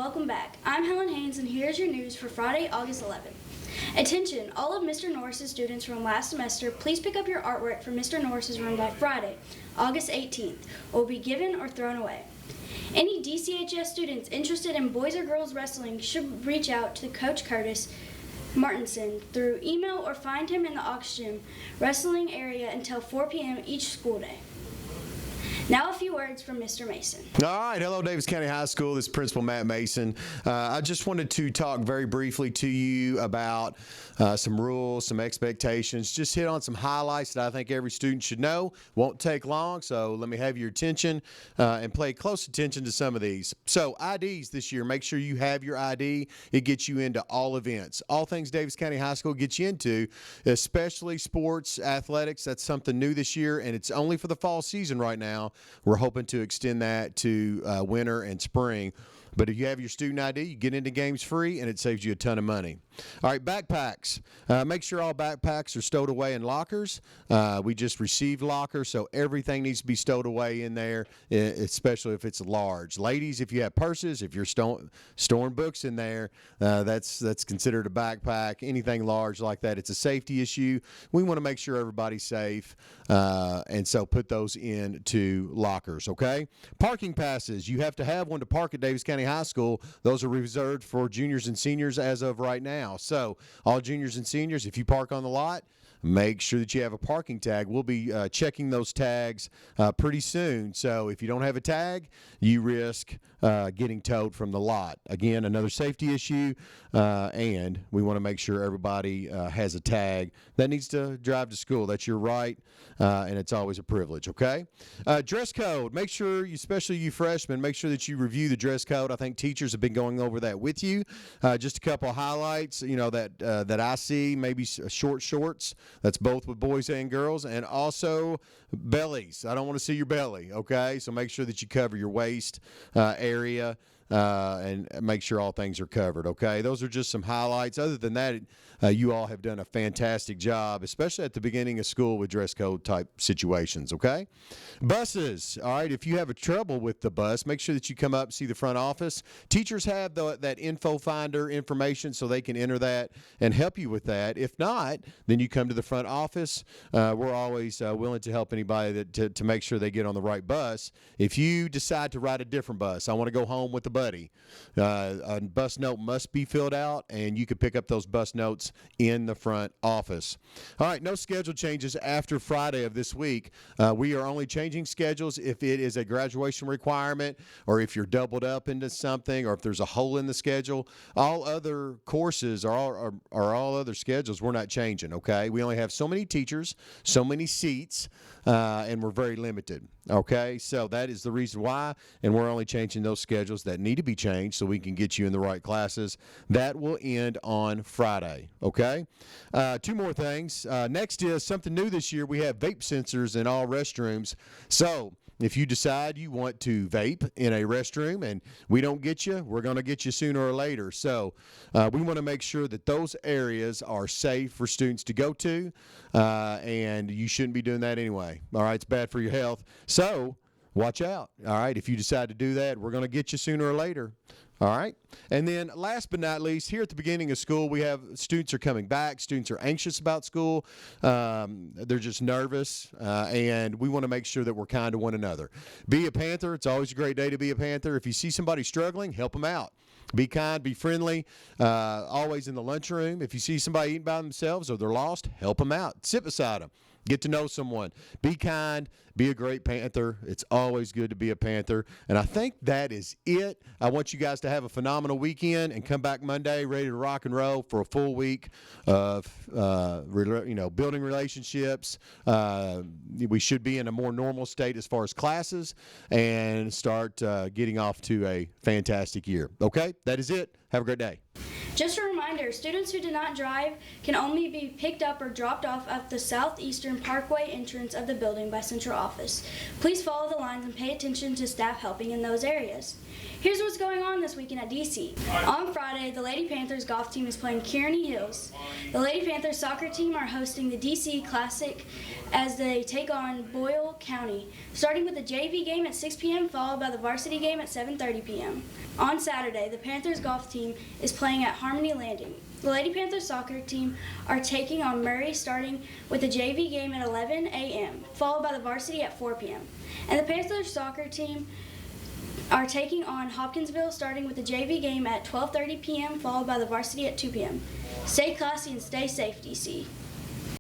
welcome back. I'm Helen Haynes, and here's your news for Friday, August 11th. Attention, all of Mr. Norris's students from last semester, please pick up your artwork from Mr. Norris's room by Friday, August 18th. It will be given or thrown away. Any DCHS students interested in boys or girls wrestling should reach out to Coach Curtis Martinson through email or find him in the Oxygen Wrestling area until 4 p.m. each school day. Now a few words from Mr. Mason. All right. Hello, Davis County High School. This is Principal Matt Mason. I just wanted to talk very briefly to you about some rules, some expectations, just hit on some highlights that I think every student should know. Won't take long, so let me have your attention and pay close attention to some of these. So IDs this year, make sure you have your ID. It gets you into all events. All things Davis County High School gets you into, especially sports, athletics. That's something new this year, and it's only for the fall season right now. We're hoping to extend that to winter and spring. But if you have your student ID, you get into games free, and it saves you a ton of money. All right, backpacks. Make sure all backpacks are stowed away in lockers. We just received lockers, so everything needs to be stowed away in there, especially if it's large. Ladies, if you have purses, if you're storing books in there, that's considered a backpack. Anything large like that, it's a safety issue. We want to make sure everybody's safe, and so put those into lockers, okay? Parking passes. You have to have one to park at Davis County High School. Those are reserved for juniors and seniors as of right now. So all juniors and seniors, if you park on the lot, make sure that you have a parking tag. We'll be checking those tags pretty soon. So if you don't have a tag, you risk getting towed from the lot. Again, another safety issue, and we want to make sure everybody has a tag that needs to drive to school. That's your right, and it's always a privilege, okay? Dress code. Make sure, especially you freshmen, make sure that you review the dress code. I think teachers have been going over that with you. Just a couple of highlights, that I see, maybe short shorts. That's both with boys and girls, and also bellies. I don't want to see your belly, okay? So make sure that you cover your waist area and make sure all things are covered, okay? Those are just some highlights. Other than that, you all have done a fantastic job, especially at the beginning of school with dress code type situations, okay? Buses, all right, if you have a trouble with the bus, make sure that you come up and see the front office. Teachers have that info finder information so they can enter that and help you with that. If not, then you come to the front office. We're always willing to help anybody to make sure they get on the right bus. If you decide to ride a different bus, I want to go home with a buddy, a bus note must be filled out, and you can pick up those bus notes in the front office. All right, no schedule changes after Friday of this week. We are only changing schedules if it is a graduation requirement or if you're doubled up into something or if there's a hole in the schedule. All other courses or all other schedules we're not changing, okay? We only have so many teachers, so many seats, and we're very limited, okay? So that is the reason why, and we're only changing those schedules that need to be changed so we can get you in the right classes. That will end on Friday, okay? Two more things. Next is something new this year. We have vape sensors in all restrooms. So if you decide you want to vape in a restroom and we don't get you, we're going to get you sooner or later. So we want to make sure that those areas are safe for students to go to, and you shouldn't be doing that anyway. All right, it's bad for your health. So watch out. All right, if you decide to do that, we're going to get you sooner or later. All right. And then last but not least, here at the beginning of school, we have students are coming back. Students are anxious about school. They're just nervous, and we want to make sure that we're kind to one another. Be a Panther. It's always a great day to be a Panther. If you see somebody struggling, help them out. Be kind, be friendly, always in the lunchroom. If you see somebody eating by themselves or they're lost, help them out. Sit beside them. Get to know someone. Be kind. Be a great Panther. It's always good to be a Panther. And I think that is it. I want you guys to have a phenomenal weekend and come back Monday ready to rock and roll for a full week of building relationships. We should be in a more normal state as far as classes and start getting off to a fantastic year. Okay? That is it. Have a great day. Just a reminder, students who do not drive can only be picked up or dropped off at the southeastern Parkway entrance of the building by central office. Please follow the lines and pay attention to staff helping in those areas. Here's what's going on this weekend at DC. On Friday, the Lady Panthers golf team is playing Kearney Hills. The Lady Panthers soccer team are hosting the DC Classic as they take on Boyle County, starting with the JV game at 6 p.m. followed by the varsity game at 7:30 p.m. On Saturday, the Panthers golf team is playing at Harmony Landing. The Lady Panthers soccer team are taking on Murray, starting with the JV game at 11 a.m., followed by the varsity at 4 p.m. And the Panthers soccer team are taking on Hopkinsville, starting with the JV game at 12:30 p.m., followed by the varsity at 2 p.m. Stay classy and stay safe, DC.